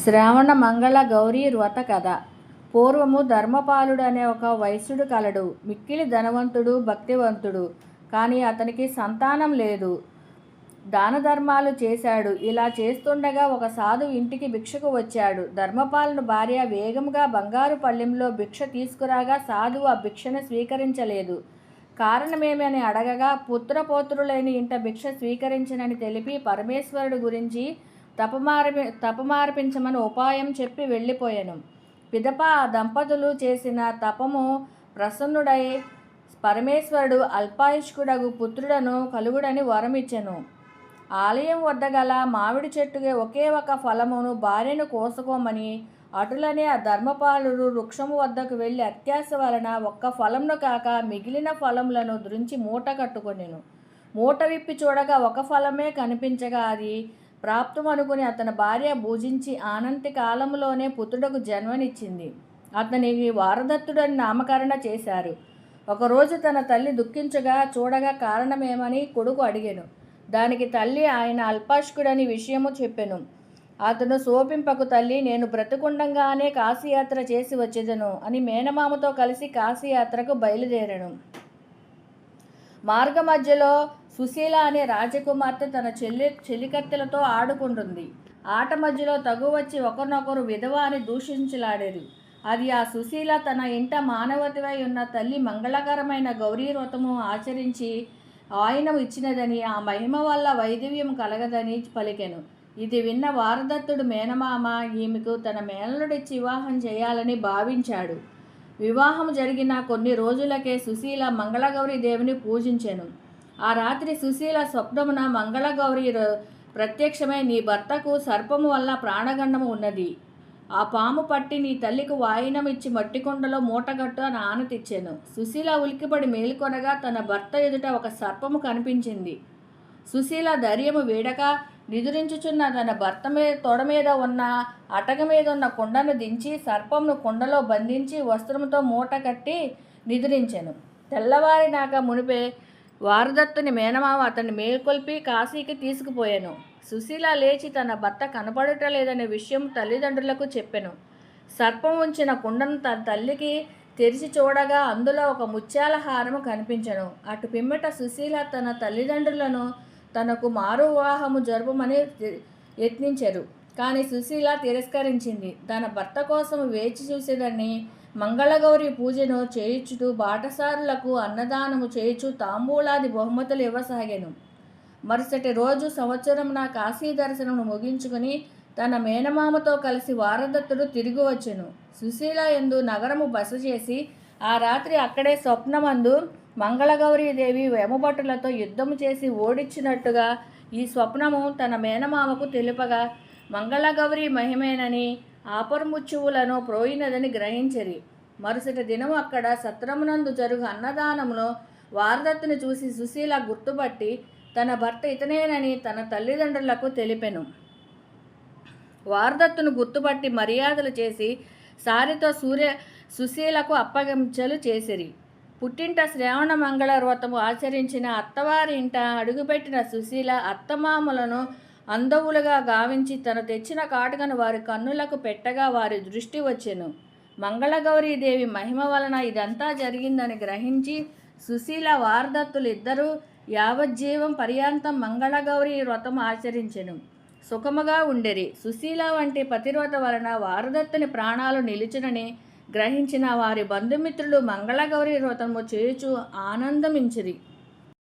శ్రావణ మంగళ గౌరీ వ్రత కథ. పూర్వము ధర్మపాలుడు అనే ఒక వైశ్యుడు కలడు. మిక్కిలి ధనవంతుడు, భక్తివంతుడు. కానీ అతనికి సంతానం లేదు. దాన ధర్మాలు చేశాడు. ఇలా చేస్తుండగా ఒక సాధువు ఇంటికి భిక్షకు వచ్చాడు. ధర్మపాలుని భార్య వేగంగా బంగారు పళ్ళెంలో భిక్ష తీసుకురాగా సాధువు ఆ భిక్షను స్వీకరించలేదు. కారణమేమని అడగగా పుత్రపోత్రులేని ఇంట భిక్ష స్వీకరించనని తెలిపి పరమేశ్వరుడు గురించి తపమార్పించమని ఉపాయం చెప్పి వెళ్ళిపోయాను. పిదప ఆ దంపతులు చేసిన తపము ప్రసన్నుడై పరమేశ్వరుడు అల్పాయుష్కుడగు పుత్రుడను కలుగుడని వరమిచ్చెను. ఆలయం వద్ద గల మామిడి చెట్టుకి ఒకే ఒక ఫలమును భార్యను కోసుకోమని అటులనే ఆ ధర్మపాలుడు వృక్షము వద్దకు వెళ్ళి అత్యాశ వలన ఒక్క ఫలంను కాక మిగిలిన ఫలములను దృంచి మూట కట్టుకొనెను. మూట విప్పి చూడగా ఒక ఫలమే కనిపించగా అది ప్రాప్తమనుకుని అతని భార్య భుజించి ఆనంతి కాలంలోనే పుత్రుడకు జన్మనిచ్చింది. అతనికి వారదత్తుడని నామకరణ చేశారు. ఒకరోజు తన తల్లి దుఃఖించగా చూడగా కారణమేమని కొడుకు అడిగాను. దానికి తల్లి ఆయన అల్పాష్కుడని విషయము చెప్పెను. అతను శోభింపకు తల్లి, నేను బ్రతుకుండంగానే కాశీయాత్ర చేసి వచ్చేదను అని మేనమామతో కలిసి కాశీయాత్రకు బయలుదేరాను. మార్గ మధ్యలో సుశీల అనే రాజకుమార్తె తన చెలికత్తెలతో ఆడుకుంటుంది. ఆట మధ్యలో తగు వచ్చి ఒకరినొకరు విధవ అని దూషించులాడేది. అది ఆ సుశీల తన ఇంట మానవతివై ఉన్న తల్లి మంగళకరమైన గౌరీ వ్రతము ఆచరించి ఆయనము ఇచ్చినదని, ఆ మహిమ వల్ల వైదవ్యం కలగదని పలికెను. ఇది విన్న వారదత్తుడు మేనమామ ఈమెకు తన మేనలుడిచ్చి వివాహం చేయాలని భావించాడు. వివాహం జరిగిన కొన్ని రోజులకే సుశీల మంగళగౌరీ దేవిని పూజించెను. ఆ రాత్రి సుశీల స్వప్నమున మంగళగౌరీ ప్రత్యక్షమై, నీ భర్తకు సర్పము వల్ల ప్రాణగండము ఉన్నది. ఆ పాము పట్టి నీ తల్లికి వాయినం ఇచ్చి మట్టికొండలో మూటగట్టు అని ఆనతిచ్చాను. సుశీల ఉలిక్కిపడి మేలుకొనగా తన భర్త ఎదుట ఒక సర్పము కనిపించింది. సుశీల ధైర్యము వీడక నిదురించుచున్న తన భర్త తొడ మీద ఉన్న అటక మీద ఉన్న కుండను దించి సర్పమును కుండలో బంధించి వస్త్రముతో మూట కట్టి నిద్రించెను. తెల్లవారినాక మునిపే వారదత్తుని మేనమామ అతన్ని మేల్కొల్పి కాశీకి తీసుకుపోయాను. సుశీల లేచి తన భర్త కనపడటలేదనే విషయం తల్లిదండ్రులకు చెప్పెను. సర్పం ఉంచిన కుండను తన తల్లికి తెరిచి చూడగా అందులో ఒక ముత్యాల హారము కనిపించెను. అటు పిమ్మట సుశీల తన తల్లిదండ్రులను తనకు మారు వివాహము జరుపమని యత్నించారు. కానీ సుశీల తిరస్కరించింది. తన భర్త కోసం వేచి చూసేదని మంగళగౌరి పూజను చేయుచుతూ బాటసారులకు అన్నదానము చేయుచు తాంబూలాది బహుమతులు ఇవ్వసాగాను. మరుసటి రోజు సంవత్సరమున కాశీ దర్శనమును ముగించుకుని తన మేనమామతో కలిసి వారదత్తుడు తిరిగి వచ్చెను. సుశీల యందు నగరము బస చేసి ఆ రాత్రి అక్కడే స్వప్నమందు మంగళగౌరీదేవి వేమభటులతో యుద్ధము చేసి ఓడించినట్టుగా ఈ స్వప్నము తన మేనమామకు తెలుపగా మంగళగౌరి మహిమేనని ఆపర్ముచ్చువులను ప్రోయినదని గ్రహించిరి. మరుసటి దినము అక్కడ సత్రమునందు జరుగు అన్నదానములో వారదత్తుని చూసి సుశీల గుర్తుపట్టి తన భర్త ఇతనేనని తన తల్లిదండ్రులకు తెలిపెను. వారదత్తును గుర్తుపట్టి మర్యాదలు చేసి సారితో సుశీలకు అప్పగించలు చేసిరి. పుట్టింట శ్రావణ మంగళ వ్రతము ఆచరించిన అత్తవారి ఇంట అడుగుపెట్టిన సుశీల అత్తమామలను అందవులుగా గావించి తను తెచ్చిన కాటుకను వారి కన్నులకు పెట్టగా వారి దృష్టి వచ్చెను. మంగళగౌరీదేవి మహిమ వలన ఇదంతా జరిగిందని గ్రహించి సుశీల వారదత్తులు ఇద్దరూ యావజ్జీవం పర్యంతం మంగళగౌరీ వ్రతం ఆచరించెను. సుఖముగా ఉండెరి. సుశీల వంటి పతివ్రత వలన వారదత్తుని ప్రాణాలు నిలిచునని గ్రహించిన వారి బంధుమిత్రులు మంగళగౌరీ వ్రతము చేయుచు ఆనందమించిరి.